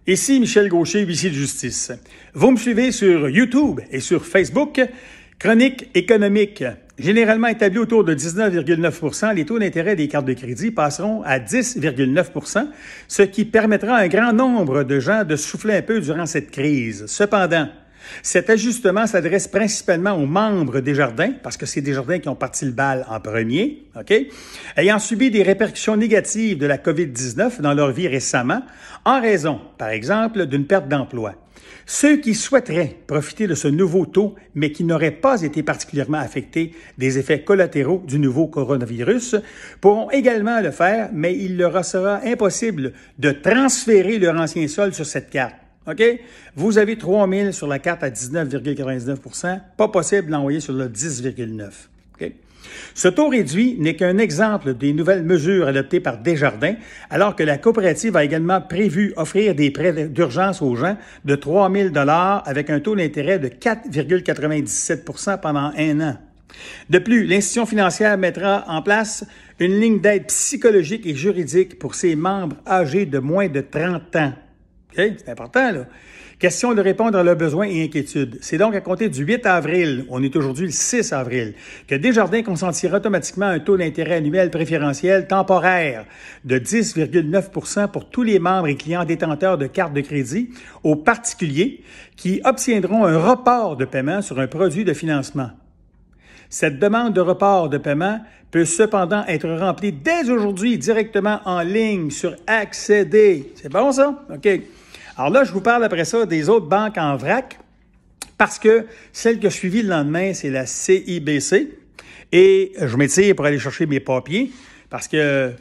Ici Michel Gaucher, huissier de justice. Vous me suivez sur YouTube et sur Facebook. Chronique économique. Généralement établi autour de 19,9 %, les taux d'intérêt des cartes de crédit passeront à 10,9 %, ce qui permettra à un grand nombre de gens de souffler un peu durant cette crise. Cependant, cet ajustement s'adresse principalement aux membres Desjardins, parce que c'est Desjardins qui ont parti le bal en premier, ayant subi des répercussions négatives de la COVID-19 dans leur vie récemment, en raison, par exemple, d'une perte d'emploi. Ceux qui souhaiteraient profiter de ce nouveau taux, mais qui n'auraient pas été particulièrement affectés des effets collatéraux du nouveau coronavirus, pourront également le faire, mais il leur sera impossible de transférer leur ancien solde sur cette carte. Vous avez 3 000 sur la carte à 19,99 %, pas possible de l'envoyer sur le 10,9 %. Ce taux réduit n'est qu'un exemple des nouvelles mesures adoptées par Desjardins, alors que la coopérative a également prévu offrir des prêts d'urgence aux gens de 3 000 $ avec un taux d'intérêt de 4,97 % pendant 1 an. De plus, l'institution financière mettra en place une ligne d'aide psychologique et juridique pour ses membres âgés de moins de 30 ans. C'est important, là. Question de répondre à leurs besoins et inquiétudes. C'est donc à compter du 8 avril, on est aujourd'hui le 6 avril, que Desjardins consentira automatiquement un taux d'intérêt annuel préférentiel temporaire de 10,9 % pour tous les membres et clients détenteurs de cartes de crédit, aux particuliers qui obtiendront un report de paiement sur un produit de financement. Cette demande de report de paiement peut cependant être remplie dès aujourd'hui directement en ligne sur Accéder. C'est bon, ça? OK. Alors là, je vous parle après ça des autres banques en vrac parce que celle que je suivie le lendemain, c'est la CIBC. Et je m'étire pour aller chercher mes papiers parce que, tu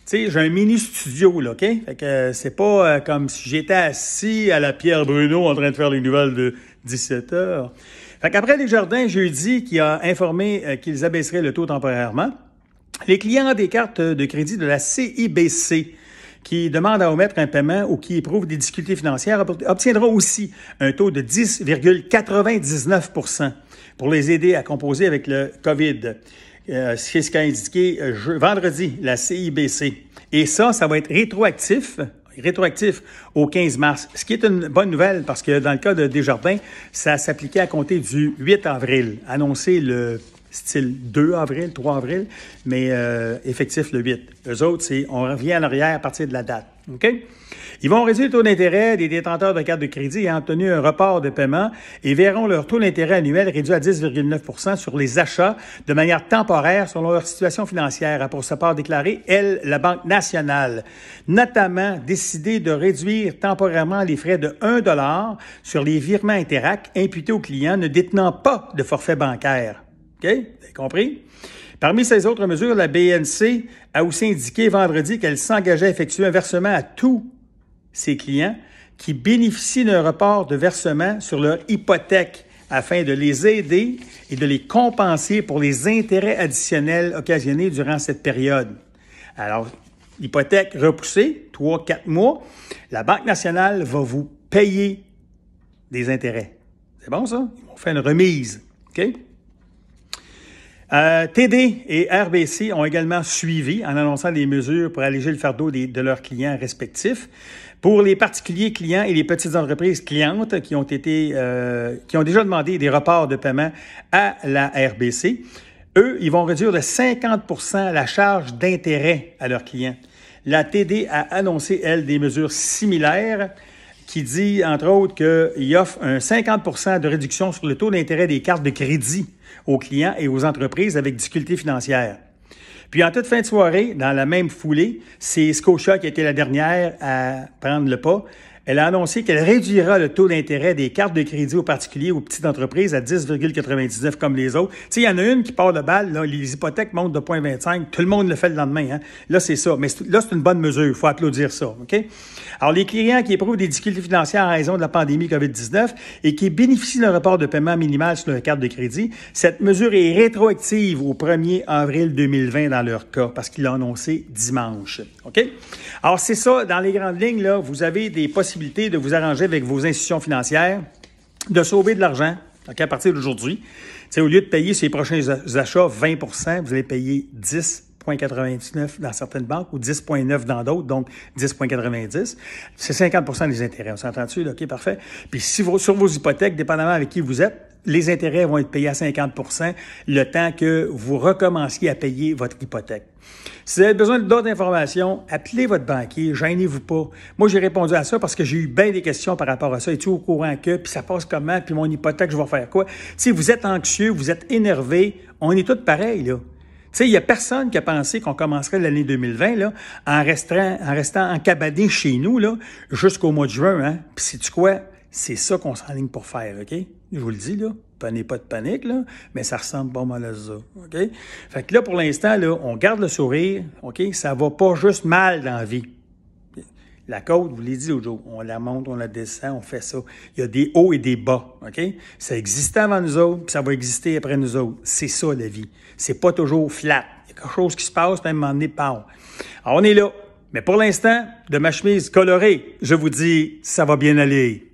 sais, j'ai un mini studio, là, OK? Fait que c'est pas comme si j'étais assis à la Pierre Bruno en train de faire les nouvelles de 17 heures. Fait qu'après Desjardins, jeudi, qui a informé qu'ils abaisseraient le taux temporairement, les clients des cartes de crédit de la CIBC qui demandent à omettre un paiement ou qui éprouvent des difficultés financières obtiendront aussi un taux de 10,99 % pour les aider à composer avec le COVID. C'est ce qu'a indiqué vendredi la CIBC. Et ça va être rétroactif au 15 mars, ce qui est une bonne nouvelle parce que dans le cas de Desjardins, ça s'appliquait à compter du 8 avril, annoncé le style 2 avril, 3 avril, mais effectif le 8. Eux autres, on revient en arrière à partir de la date. Ils vont réduire le taux d'intérêt des détenteurs de cartes de crédit ayant obtenu un report de paiement et verront leur taux d'intérêt annuel réduit à 10,9 % sur les achats de manière temporaire selon leur situation financière, a pour sa part déclaré, elle, la Banque nationale. Notamment, décidé de réduire temporairement les frais de 1 $ sur les virements Interac imputés aux clients ne détenant pas de forfait bancaire. Vous avez compris? Parmi ces autres mesures, la BNC a aussi indiqué vendredi qu'elle s'engageait à effectuer un versement à tous ses clients qui bénéficient d'un report de versement sur leur hypothèque afin de les aider et de les compenser pour les intérêts additionnels occasionnés durant cette période. Alors, hypothèque repoussée, 3-4 mois, la Banque nationale va vous payer des intérêts. C'est bon, ça? Ils vont faire une remise. OK? TD et RBC ont également suivi en annonçant des mesures pour alléger le fardeau de leurs clients respectifs. Pour les particuliers clients et les petites entreprises clientes qui ont déjà demandé des reports de paiement à la RBC, eux, ils vont réduire de 50 % la charge d'intérêt à leurs clients. La TD a annoncé, elle, des mesures similaires qui dit, entre autres, qu'il offre un 50 % de réduction sur le taux d'intérêt des cartes de crédit aux clients et aux entreprises avec difficultés financières. Puis en toute fin de soirée, dans la même foulée, c'est Scotia qui a été la dernière à prendre le pas. Elle a annoncé qu'elle réduira le taux d'intérêt des cartes de crédit aux particuliers, aux petites entreprises à 10,99 comme les autres. Tu sais, il y en a une qui part de balle, là, les hypothèques montent de 0,25, tout le monde le fait le lendemain. Hein? Là, c'est ça. Mais là, c'est une bonne mesure. Il faut applaudir ça. OK? Alors, les clients qui éprouvent des difficultés financières en raison de la pandémie COVID-19 et qui bénéficient d'un report de paiement minimal sur leur carte de crédit, cette mesure est rétroactive au 1er avril 2020 dans leur cas, parce qu'il l'a annoncé dimanche. OK? Alors, c'est ça. Dans les grandes lignes, là, vous avez des possibilités de vous arranger avec vos institutions financières, de sauver de l'argent, donc à partir d'aujourd'hui. Au lieu de payer sur les prochains achats 20 %, vous allez payer 10 10,99 dans certaines banques ou 10,9 dans d'autres, donc 10,90. C'est 50 des intérêts. On s'entend-tu? OK, parfait. Puis sur vos hypothèques, dépendamment avec qui vous êtes, les intérêts vont être payés à 50 le temps que vous recommenciez à payer votre hypothèque. Si vous avez besoin d'autres informations, appelez votre banquier, gênez-vous pas. Moi, j'ai répondu à ça parce que j'ai eu bien des questions par rapport à ça. Es-tu au courant que, puis ça passe comment, puis mon hypothèque, je vais faire quoi? Tu sais, vous êtes anxieux, vous êtes énervé, on est tous pareils, là. Tu sais, il n'y a personne qui a pensé qu'on commencerait l'année 2020 là, en restant encabadé chez nous là, jusqu'au mois de juin. Hein? Puis sais-tu quoi? C'est ça qu'on s'enligne pour faire, OK? Je vous le dis, là. Prenez pas de panique, là, mais ça ressemble pas mal à ça, OK? Fait que là, pour l'instant, là, on garde le sourire, OK? Ça va pas juste mal dans la vie. La côte, vous l'ai dit l'autre jour, on la monte, on la descend, on fait ça. Il y a des hauts et des bas, OK? Ça existait avant nous autres, puis ça va exister après nous autres. C'est ça, la vie. C'est pas toujours flat. Il y a quelque chose qui se passe, puis à un moment donné, Alors, on est là. Mais pour l'instant, de ma chemise colorée, je vous dis, ça va bien aller.